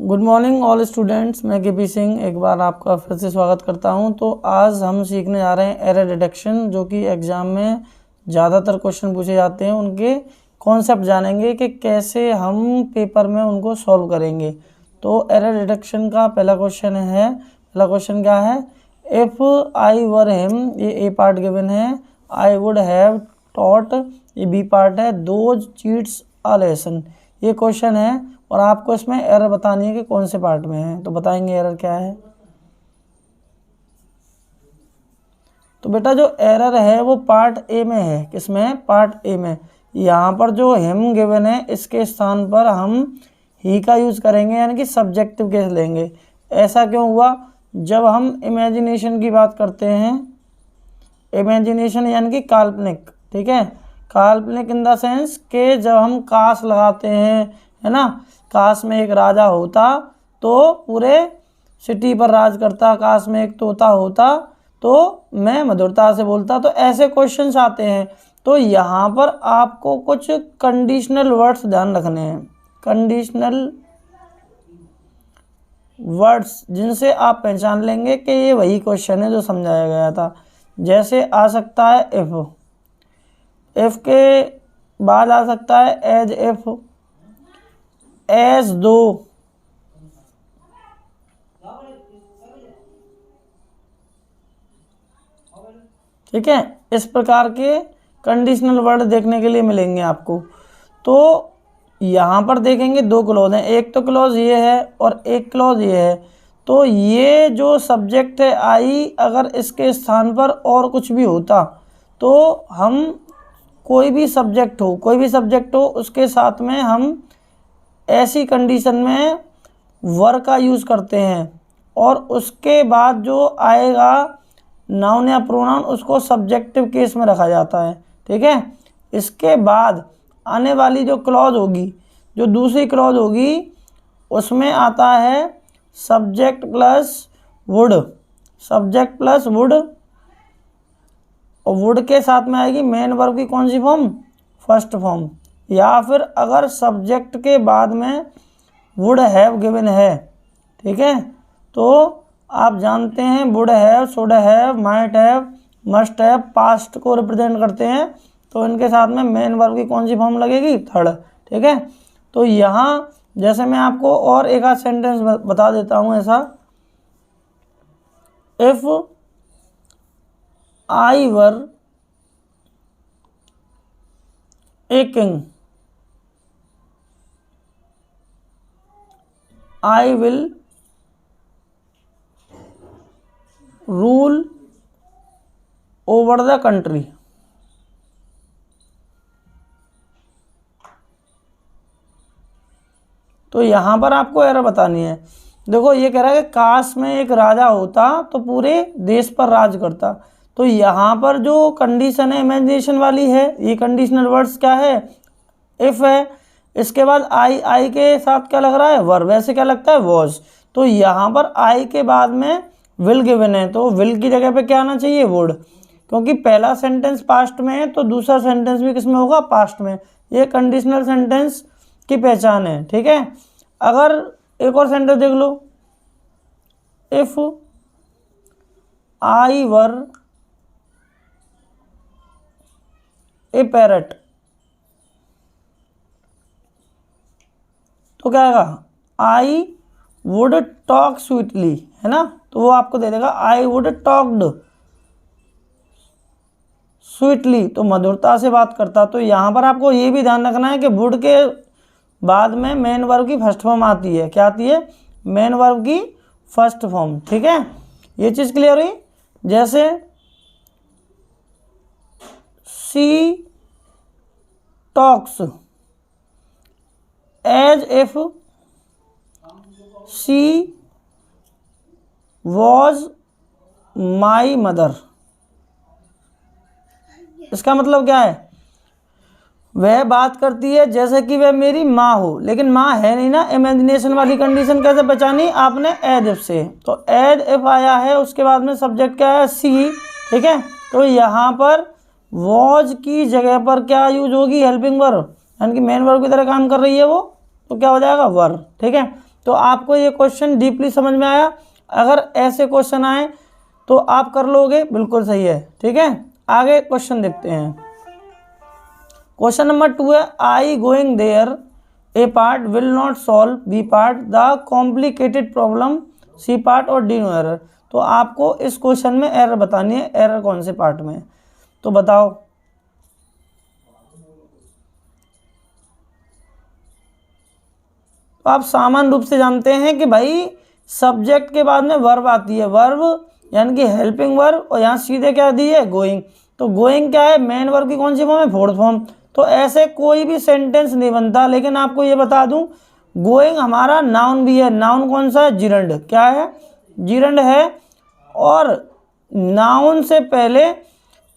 Good morning all students, मैं के P Singh एक बार आपका फिर से स्वागत करता हूं। तो आज हम सीखने जा रहे हैं एरर डिटेक्शन, जो कि एग्ज़ाम में ज़्यादातर क्वेश्चन पूछे जाते हैं। उनके कॉन्सेप्ट जानेंगे कि कैसे हम पेपर में उनको सॉल्व करेंगे। तो एरर डिटेक्शन का पहला क्वेश्चन क्या है? इफ़ आई वर हिम, ये ए पार्ट गिवन है, आई वुड हैव टॉट, ये बी पार्ट है, दोज चीट्स अ लेसन, ये क्वेश्चन है। और आपको इसमें एरर बतानी है कि कौन से पार्ट में है। तो बताएंगे एरर क्या है। तो बेटा जो एरर है वो पार्ट ए में है। किसमें? पार्ट ए में। यहाँ पर जो हिम गिवन है, इसके स्थान पर हम ही का यूज़ करेंगे, यानी कि सब्जेक्टिव केस लेंगे। ऐसा क्यों हुआ? जब हम इमेजिनेशन की बात करते हैं, इमेजिनेशन यानी कि काल्पनिक, ठीक है, काल्पनिक इन द सेंस के जब हम काश लगाते हैं, है ना, काश में एक राजा होता तो पूरे सिटी पर राज करता, काश में एक तोता होता तो मैं मधुरता से बोलता। तो ऐसे क्वेश्चंस आते हैं। तो यहाँ पर आपको कुछ कंडीशनल वर्ड्स ध्यान रखने हैं, कंडीशनल वर्ड्स जिनसे आप पहचान लेंगे कि ये वही क्वेश्चन है जो समझाया गया था। जैसे आ सकता है इफ़ के बाद आ सकता है एज इफ़, एज दो, ठीक है। इस प्रकार के कंडीशनल वर्ड देखने के लिए मिलेंगे आपको। तो यहाँ पर देखेंगे दो क्लॉज हैं, एक तो क्लॉज ये है और एक क्लॉज ये है। तो ये जो सब्जेक्ट है आई, अगर इसके स्थान पर और कुछ भी होता तो हम कोई भी सब्जेक्ट हो उसके साथ में हम ऐसी कंडीशन में वर का यूज़ करते हैं, और उसके बाद जो आएगा नाउन या प्रोनाउन उसको सब्जेक्टिव केस में रखा जाता है, ठीक है। इसके बाद आने वाली जो क्लॉज होगी, जो दूसरी क्लॉज होगी, उसमें आता है subject plus would, subject plus would, और वुड के साथ में आएगी मेन वर्ब की कौन सी फॉर्म? First form. या फिर अगर सब्जेक्ट के बाद में वुड हैव गिवन है, ठीक है, तो आप जानते हैं would have, should have, might have, must have past को रिप्रेजेंट करते हैं। तो इनके साथ में मेन वर्ब की कौन सी फॉर्म लगेगी? थर्ड, ठीक है। तो यहाँ जैसे मैं आपको और एक आध सेंटेंस बता देता हूँ ऐसा, if I were a king, I will rule over the country। तो यहाँ पर आपको एरर बतानी है। देखो ये कह रहा है कि काश में एक राजा होता तो पूरे देश पर राज करता। तो यहाँ पर जो कंडीशन है इमेजिनेशन वाली है, ये कंडीशनल वर्ड्स क्या है? इफ़ है, इसके बाद आई के साथ क्या लग रहा है? वर। वैसे क्या लगता है? वॉज। तो यहाँ पर आई के बाद में विल गिवन है, तो विल की जगह पे क्या आना चाहिए? वुड। क्योंकि पहला सेंटेंस पास्ट में है तो दूसरा सेंटेंस भी किसमें होगा? पास्ट में। ये कंडीशनल सेंटेंस की पहचान है, ठीक है। अगर एक और सेंटेंस देख लो, if I were A parrot, तो क्या आएगा? आई वुड टॉक स्वीटली, है ना। तो वो आपको दे देगा आई वुड टॉक्ड स्वीटली, तो मधुरता से बात करता। तो यहाँ पर आपको ये भी ध्यान रखना है कि वुड के बाद में मेन वर्ब की फर्स्ट फॉर्म आती है। क्या आती है? मेन वर्ब की फर्स्ट फॉर्म, ठीक है। ये चीज़ क्लियर हुई। जैसे she talks as if she was my mother. इसका मतलब क्या है? वह बात करती है जैसे कि वह मेरी माँ हो, लेकिन माँ है नहीं ना। इमेजिनेशन वाली कंडीशन कैसे पहचानी आपने? एज इफ से। तो एज इफ आया है, उसके बाद में सब्जेक्ट क्या है? सी, ठीक है। तो यहाँ पर वॉज की जगह पर क्या यूज होगी? हेल्पिंग वर्ब, यानी कि मेन वर्ब की तरह काम कर रही है वो, तो क्या हो जाएगा? वर, ठीक है। तो आपको ये क्वेश्चन डीपली समझ में आया। अगर ऐसे क्वेश्चन आए तो आप कर लोगे, बिल्कुल सही है। ठीक है, आगे क्वेश्चन देखते हैं। क्वेश्चन नंबर 2 है, I going there A part will not solve B part the complicated problem C part और डी नो एरर। तो आपको इस क्वेश्चन में एरर बतानी है, एरर कौन से पार्ट में है तो बताओ। तो आप सामान्य रूप से जानते हैं कि भाई सब्जेक्ट के बाद में वर्ब आती है, वर्ब यानी कि हेल्पिंग वर्ब, और यहाँ सीधे क्या दी है, गोइंग। तो गोइंग क्या है, मेन वर्ब की कौन सी फॉर्म है, फोर्थ फॉर्म। तो ऐसे कोई भी सेंटेंस नहीं बनता। लेकिन आपको ये बता दूं, गोइंग हमारा नाउन भी है। नाउन कौन सा है, जिरंड। क्या है, जिरंड है। और नाउन से पहले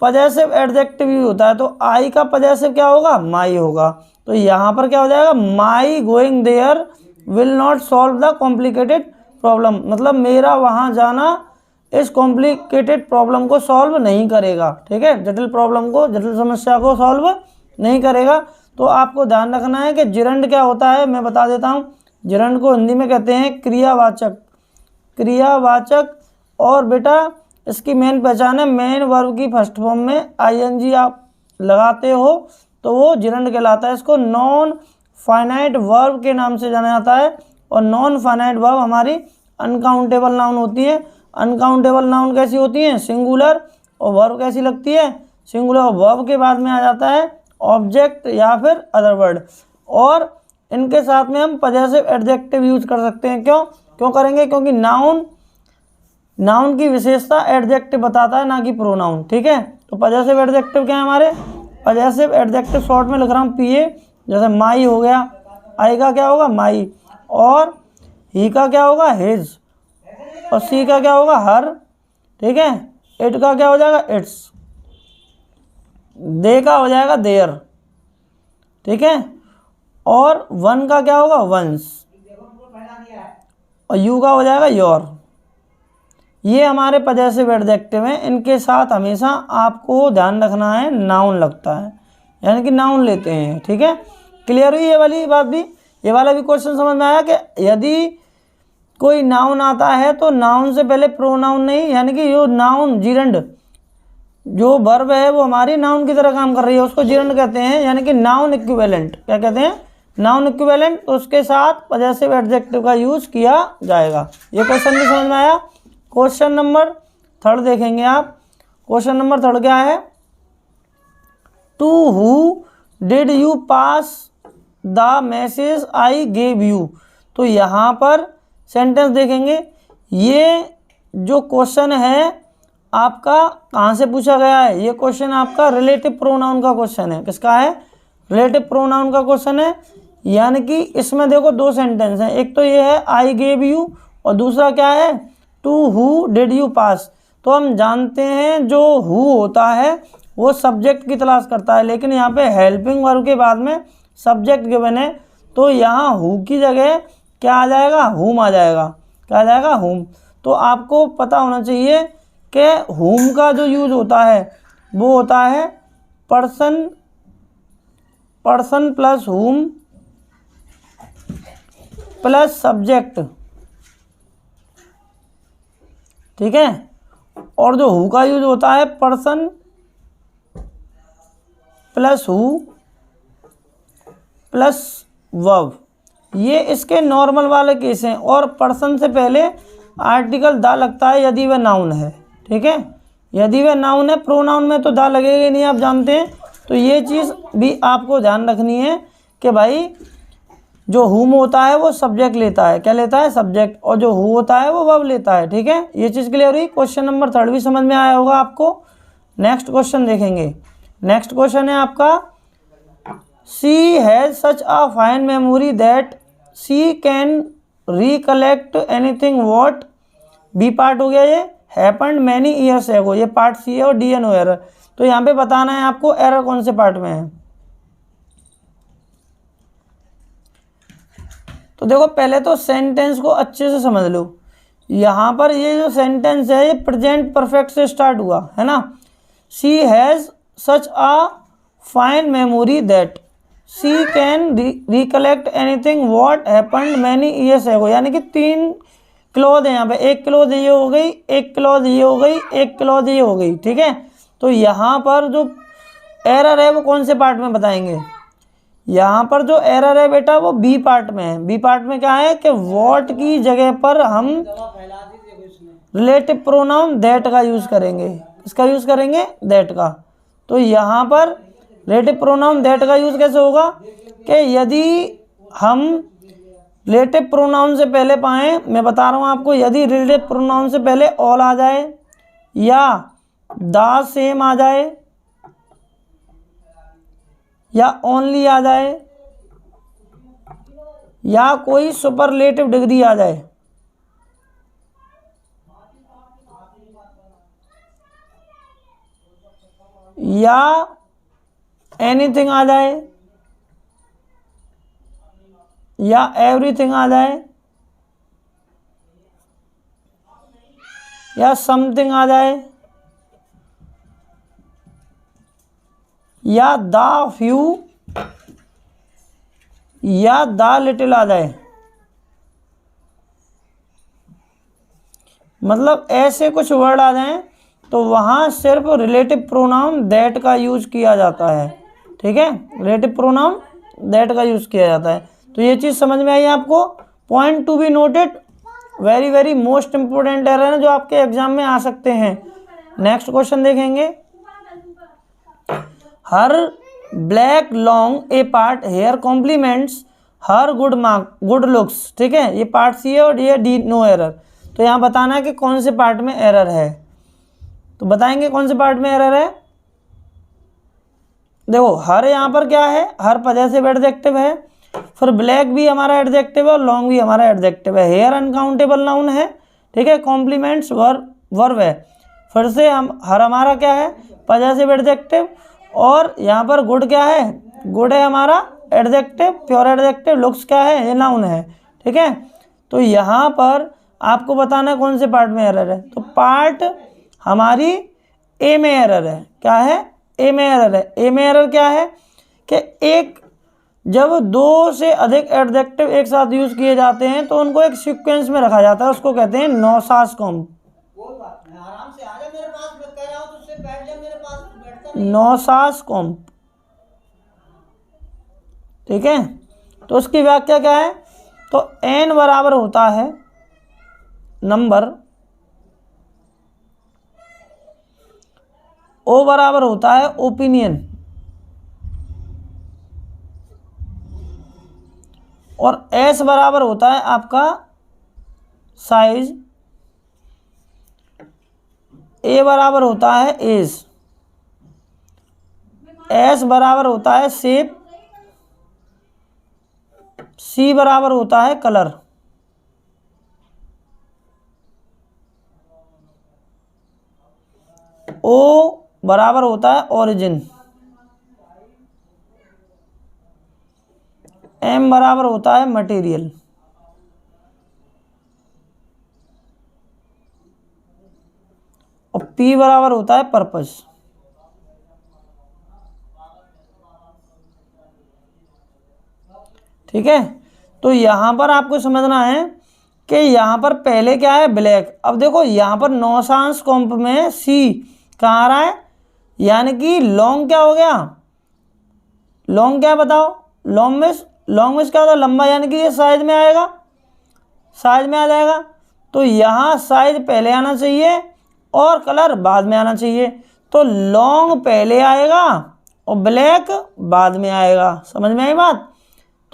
पजेसिव एडजेक्टिव यूज होता है। तो आई का पजेसिव क्या होगा, माई होगा। तो यहाँ पर क्या हो जाएगा, my going there will not solve the complicated problem, मतलब मेरा वहाँ जाना इस कॉम्प्लिकेटेड प्रॉब्लम को सॉल्व नहीं करेगा। ठीक है, जटिल प्रॉब्लम को, जटिल समस्या को सॉल्व नहीं करेगा। तो आपको ध्यान रखना है कि जिरंड क्या होता है, मैं बता देता हूँ। जिरंड को हिंदी में कहते हैं क्रियावाचक, क्रियावाचक। और बेटा इसकी मेन पहचान है, मेन वर्ब की फर्स्ट फॉर्म में आईएनजी आप लगाते हो तो वो जिरंड कहलाता है। इसको नॉन फाइनाइट वर्ब के नाम से जाना जाता है। और नॉन फाइनाइट वर्ब हमारी अनकाउंटेबल नाउन होती है। अनकाउंटेबल नाउन कैसी होती हैं, सिंगुलर, और वर्ब कैसी लगती है, सिंगुलर। वर्ब के बाद में आ जाता है ऑब्जेक्ट या फिर अदर वर्ड। और इनके साथ में हम पजेसिव एडजेक्टिव यूज कर सकते हैं। क्यों करेंगे, क्योंकि नाउन की विशेषता एडजेक्टिव बताता है, ना कि प्रोनाउन। ठीक है, तो पजेसिव एडजेक्टिव क्या है हमारे, पजेसिव एडजेक्टिव शॉर्ट में लिख रहा हूँ पीए। जैसे माई हो गया, आई का क्या होगा, माई, और ही का क्या होगा, हिज, और सी का क्या होगा, हर। ठीक है, इट का क्या हो जाएगा, इट्स, दे का हो जाएगा देयर। ठीक है, और वन का क्या होगा, वंस, और यू का हो जाएगा योर। ये हमारे पजेसिव एडजेक्टिव हैं। इनके साथ हमेशा आपको ध्यान रखना है नाउन लगता है, यानी कि नाउन लेते हैं। ठीक है, क्लियर हुई ये वाली बात भी। ये वाला भी क्वेश्चन समझ में आया कि यदि कोई नाउन आता है तो नाउन से पहले प्रोनाउन नहीं, यानी कि जो नाउन जिरंड, जो वर्ब है वो हमारी नाउन की तरह काम कर रही है, उसको जिरंड कहते हैं, यानी कि नाउन इक्विवेलेंट। क्या कहते हैं, नाउन इक्विवेलेंट। तो उसके साथ पजेसिव एडजेक्टिव का यूज किया जाएगा। ये क्वेश्चन भी समझ में आया। क्वेश्चन नंबर 3 देखेंगे आप। क्वेश्चन नंबर 3 क्या है, to who did you pass the message I gave you. तो यहाँ पर सेंटेंस देखेंगे। ये जो क्वेश्चन है आपका कहाँ से पूछा गया है, ये क्वेश्चन आपका रिलेटिव प्रोनाउन का क्वेश्चन है। किसका है, रिलेटिव प्रोनाउन का क्वेश्चन है। यानी कि इसमें देखो 2 सेंटेंस हैं, एक तो ये है आई गेव यू, और दूसरा क्या है, to who did you pass. तो हम जानते हैं जो हु होता है वो सब्जेक्ट की तलाश करता है, लेकिन यहाँ पे हेल्पिंग वर्ब के बाद में सब्जेक्ट गिवन है, तो यहाँ हु की जगह क्या आ जाएगा, हुम आ जाएगा। क्या आ जाएगा, हुम। तो आपको पता होना चाहिए कि हुम का जो यूज होता है वो होता है पर्सन प्लस हुम प्लस सब्जेक्ट। ठीक है, और जो हु का यूज होता है person plus who plus verb. ये इसके नॉर्मल वाले केस हैं। और पर्सन से पहले आर्टिकल दा लगता है यदि वह नाउन है। ठीक है, यदि वह नाउन है, प्रोनाउन में तो दा लगेगा नहीं, आप जानते हैं। तो ये चीज़ भी आपको ध्यान रखनी है कि भाई जो हुम होता है वो सब्जेक्ट लेता है। क्या लेता है, सब्जेक्ट, और जो हु होता है वो वर्ब लेता है। ठीक है, ये चीज़ क्लियर हुई। क्वेश्चन नंबर 3 भी समझ में आया होगा आपको। नेक्स्ट क्वेश्चन देखेंगे। नेक्स्ट क्वेश्चन है आपका, she has such a fine memory that she can recollect anything what. B part हो गया ये, हैपेंड मैनी ईयर्स एगो। ये पार्ट सी है और डी एन ओ एरर। तो यहाँ पे बताना है आपको एरर कौन से पार्ट में है। तो देखो पहले तो सेंटेंस को अच्छे से समझ लो। यहाँ पर ये जो सेंटेंस है ये प्रेजेंट परफेक्ट से स्टार्ट हुआ है ना। She has such a fine memory that, she can recollect anything what happened many years ago, यानी कि 3 क्लॉज है यहाँ पे, एक क्लॉज ये हो गई, एक क्लॉज ये हो गई, एक क्लॉज ये हो गई, ठीक है। तो यहाँ पर जो एरर है वो कौन से पार्ट में बताएंगे, यहाँ पर जो एरर है बेटा वो बी पार्ट में है। बी पार्ट में क्या है कि व्हाट की जगह पर हम रिलेटिव प्रोनाउन दैट का यूज़ करेंगे, इसका यूज़ करेंगे दैट का। तो यहाँ पर रिलेटिव प्रोनाउन दैट का यूज़ कैसे होगा कि यदि हम रिलेटिव प्रोनाउन से पहले पाएँ, मैं बता रहा हूँ आपको, यदि रिलेटिव प्रोनाउन से पहले ऑल आ जाए या द सेम आ जाए या ओनली आ जाए या कोई सुपरलेटिव डिग्री आ जाए, या एनीथिंग आ जाए या एवरीथिंग आ जाए या समथिंग आ जाए या द फ्यू या द लिटिल आ जाए, मतलब ऐसे कुछ वर्ड आ जाएं तो वहाँ सिर्फ रिलेटिव प्रोनाउन दैट का यूज किया जाता है, ठीक है। रिलेटिव प्रोनाउन दैट का यूज किया जाता है। तो ये चीज़ समझ में आई आपको। Point to be noted, very very most important error है जो आपके एग्जाम में आ सकते हैं। नेक्स्ट क्वेश्चन देखेंगे, her black long a part hair compliments her good mark good looks, ठीक है। ये पार्ट सी है और ये डी नो एरर। तो यहाँ बताना है कि कौन से पार्ट में एरर है, तो बताएंगे कौन से पार्ट में एरर है। देखो हर यहाँ पर क्या है, हर पजेसिव एडजेक्टिव है, फिर ब्लैक भी हमारा एडजेक्टिव है और लॉन्ग भी हमारा एडजेक्टिव है, हेयर अनकाउंटेबल नाउन है, ठीक है, कॉम्प्लीमेंट्स वर्ब है, फिर से हम हर हमारा क्या है पजेसिव एडजेक्टिव, और यहाँ पर गुड क्या है, गुड है हमारा एडजेक्टिव, प्योर एडजेक्टिव, लुक्स क्या है, ये नाउन है, ठीक है। तो यहाँ पर आपको बताना है कौन से पार्ट में एरर है। तो पार्ट हमारी ए में एरर है, क्या है, ए में एरर है। ए में एरर क्या है कि एक जब 2 से अधिक एडजेक्टिव एक साथ यूज किए जाते हैं तो उनको एक सीक्वेंस में रखा जाता है, उसको कहते हैं नौसास कॉम्प, नौसास कॉम्प, ठीक है। तो उसकी व्याख्या क्या है, तो एन बराबर होता है नंबर, ओ बराबर होता है ओपिनियन, और एस बराबर होता है आपका साइज, ए बराबर होता है एज, एस बराबर होता है शेप, सी बराबर होता है कलर, ओ बराबर होता है ओरिजिन, एम बराबर होता है मटेरियल, और पी बराबर होता है पर्पस। ठीक है, तो यहाँ पर आपको समझना है कि यहाँ पर पहले क्या है ब्लैक। अब देखो यहाँ पर नौसांस कॉम्प में सी कहाँ आ रहा है, यानी कि लॉन्ग क्या हो गया, लॉन्ग क्या बताओ, लॉन्ग में क्या होता है लंबा, यानी कि ये साइज में आएगा, साइज में आ जाएगा। तो यहाँ साइज पहले आना चाहिए और कलर बाद में आना चाहिए, तो लॉन्ग पहले आएगा और ब्लैक बाद में आएगा। समझ में आई बात।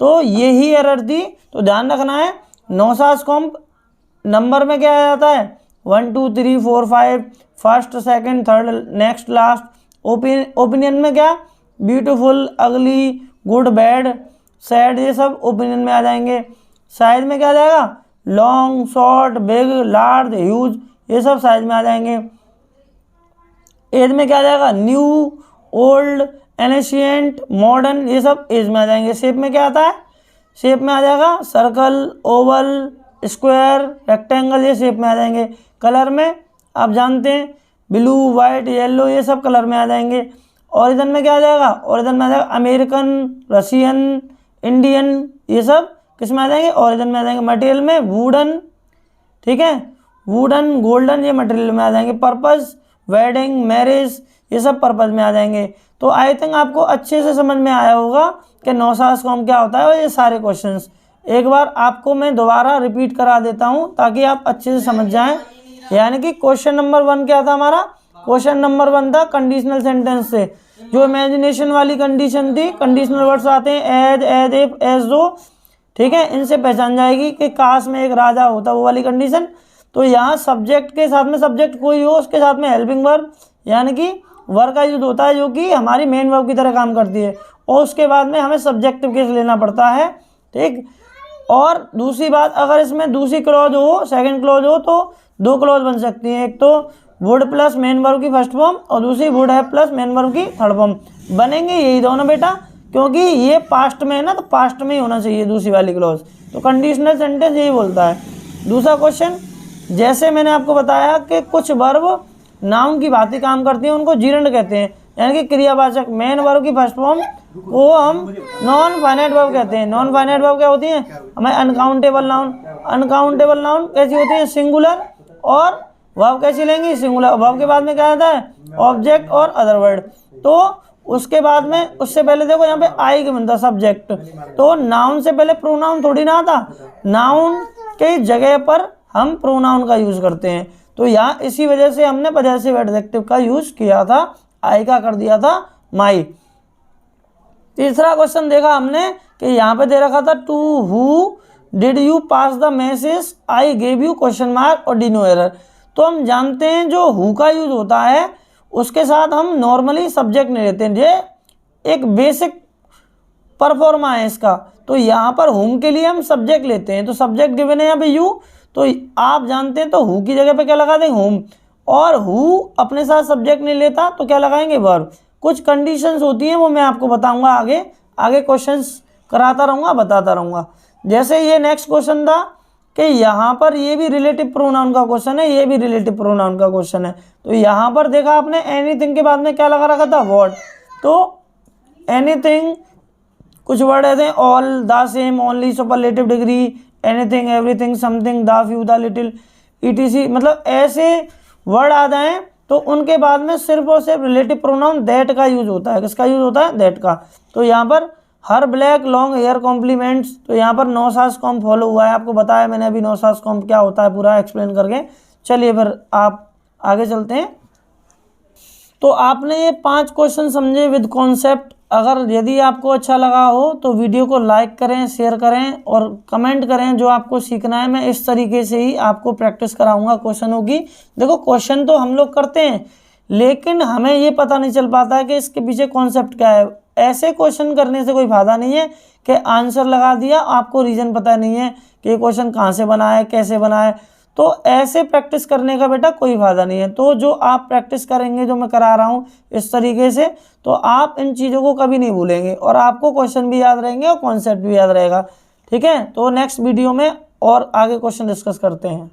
तो यही एरर थी, तो ध्यान रखना है। नौसास कॉम्प नंबर में क्या आ जाता है 1 2 3 4 5, first second third next last. Opinion में क्या ब्यूटीफुल, अगली, गुड, बैड, सैड, ये सब ओपिनियन में आ जाएंगे। साइज में क्या आ जाएगा long, short, big, large, huge, ये सब साइज में आ जाएंगे। एज में क्या आ जाएगा न्यू, ओल्ड, एनिशिएंट, मॉडर्न, ये सब एज में आ जाएंगे। शेप में क्या आता है, शेप में आ जाएगा सर्कल, ओवल, स्क्वायर, रेक्टेंगल, ये शेप में आ जाएंगे। कलर में आप जानते हैं ब्लू, वाइट, येलो, ये सब कलर में आ जाएंगे। ओरिजिन में क्या आ जाएगा, ओरिजिन में आ जाएगा अमेरिकन, रशियन, इंडियन, ये सब किस में आ जाएंगे, ओरिजिन में आ जाएंगे। मटेरियल में वुडन, ठीक है, वुडन, गोल्डन, ये मटेरियल में आ जाएंगे। पर्पस, वेडिंग, मैरिज, ये सब पर्पस में आ जाएंगे। तो आई थिंक आपको अच्छे से समझ में आया होगा कि नौशास्कॉम क्या होता है और ये सारे क्वेश्चंस। एक बार आपको मैं दोबारा रिपीट करा देता हूँ ताकि आप अच्छे से समझ जाएं। यानी कि क्वेश्चन नंबर 1 क्या था हमारा, क्वेश्चन नंबर 1 था कंडीशनल सेंटेंस से जो इमेजिनेशन वाली कंडीशन थी, कंडीशनल वर्ड्स आते हैं एज, इफ, एज दो, ठीक है, इनसे पहचान जाएगी कि काश में एक राजा होता, वो वाली कंडीशन। तो यहाँ सब्जेक्ट के साथ में सब्जेक्ट कोई हो, उसके साथ में हेल्पिंग वर्ब यानी कि वर्ब का यूज होता है जो कि हमारी मेन वर्ब की तरह काम करती है, और उसके बाद में हमें सब्जेक्टिव केस लेना पड़ता है, ठीक। और दूसरी बात, अगर इसमें दूसरी क्लॉज हो, सेकंड क्लॉज हो, तो 2 क्लॉज बन सकती हैं। एक तो वुड प्लस मेन वर्ब की फर्स्ट फॉर्म और दूसरी वुड है प्लस मेन वर्ब की थर्ड फॉर्म। बनेंगे यही दोनों बेटा, क्योंकि ये पास्ट में है ना, तो पास्ट में ही होना चाहिए दूसरी वाली क्लॉज। तो कंडीशनल सेंटेंस यही बोलता है। दूसरा क्वेश्चन, जैसे मैंने आपको बताया कि कुछ वर्ब नाउन की भांति काम करती हैं, उनको जीरंड कहते हैं, यानी कि क्रियावाचक। मेन वर्ब की फर्स्ट फॉर्म को हम नॉन फाइनाइट वर्ब कहते हैं। नॉन फाइनाइट वर्ब क्या होती हैं, हमें अनकाउंटेबल नाउन। अनकाउंटेबल नाउन कैसी होती है, सिंगुलर, और वर्ब कैसी लेंगी, सिंगुलर। वर्ब के बाद में क्या आता है, ऑब्जेक्ट और अदर वर्ड। तो उसके बाद में, उससे पहले देखो यहाँ पे आई के बनता सब्जेक्ट, तो नाउन से पहले प्रोनाउन थोड़ी ना आता, नाउन के जगह पर हम प्रोनाउन का यूज करते हैं। तो यहाँ इसी वजह से हमने पजेसिव एडजेक्टिव का यूज किया था, आई का कर दिया था माई। तीसरा क्वेश्चन देखा हमने कि यहाँ पे दे रखा था to who did you pass the message I gave you question mark और डी नो एरर। तो हम जानते हैं जो हु का यूज होता है उसके साथ हम नॉर्मली सब्जेक्ट नहीं लेते हैं, ये एक बेसिक परफॉर्मा है इसका। तो यहाँ पर हुम के लिए हम सब्जेक्ट लेते हैं, तो सब्जेक्ट गिवन है यहाँ पे यू, तो आप जानते हैं तो हु की जगह पे क्या लगा देंगे, हुम। और हु अपने साथ सब्जेक्ट नहीं लेता तो क्या लगाएंगे, वर्ब। कुछ कंडीशंस होती हैं वो मैं आपको बताऊंगा आगे, आगे क्वेश्चंस कराता रहूँगा, बताता रहूँगा। जैसे ये नेक्स्ट क्वेश्चन था कि यहाँ पर ये भी रिलेटिव प्रोनाउन का क्वेश्चन है, ये भी रिलेटिव प्रोनाउन का क्वेश्चन है। तो यहाँ पर देखा आपने एनीथिंग के बाद में क्या लगा रखा था, व्हाट। तो एनीथिंग कुछ वर्ड ऐसे हैं, all, the, same, only, superlative degree, anything, everything, something, the, few, the, little, etc, मतलब ऐसे वर्ड आ जाएं तो उनके बाद में सिर्फ और सिर्फ रिलेटिव प्रोनाउन दैट का यूज होता है। किसका यूज होता है, दैट का। तो यहाँ पर हर ब्लैक लॉन्ग हेयर कॉम्प्लीमेंट्स, तो यहाँ पर नौशास्कॉम फॉलो हुआ है, आपको बताया मैंने अभी नौशास्कॉम क्या होता है पूरा एक्सप्लेन करके। चलिए फिर आप आगे चलते हैं। तो आपने ये 5 क्वेश्चन समझे विद कॉन्सेप्ट। अगर यदि आपको अच्छा लगा हो तो वीडियो को लाइक करें, शेयर करें और कमेंट करें जो आपको सीखना है। मैं इस तरीके से ही आपको प्रैक्टिस कराऊंगा क्वेश्चनों की। देखो क्वेश्चन तो हम लोग करते हैं लेकिन हमें ये पता नहीं चल पाता है कि इसके पीछे कॉन्सेप्ट क्या है। ऐसे क्वेश्चन करने से कोई फायदा नहीं है कि आंसर लगा दिया, आपको रीज़न पता नहीं है कि ये क्वेश्चन कहाँ से बना है, कैसे बना है। तो ऐसे प्रैक्टिस करने का बेटा कोई फ़ायदा नहीं है। तो जो आप प्रैक्टिस करेंगे, जो मैं करा रहा हूँ इस तरीके से, तो आप इन चीज़ों को कभी नहीं भूलेंगे और आपको क्वेश्चन भी याद रहेंगे और कॉन्सेप्ट भी याद रहेगा। ठीक है, तो नेक्स्ट वीडियो में और आगे क्वेश्चन डिस्कस करते हैं।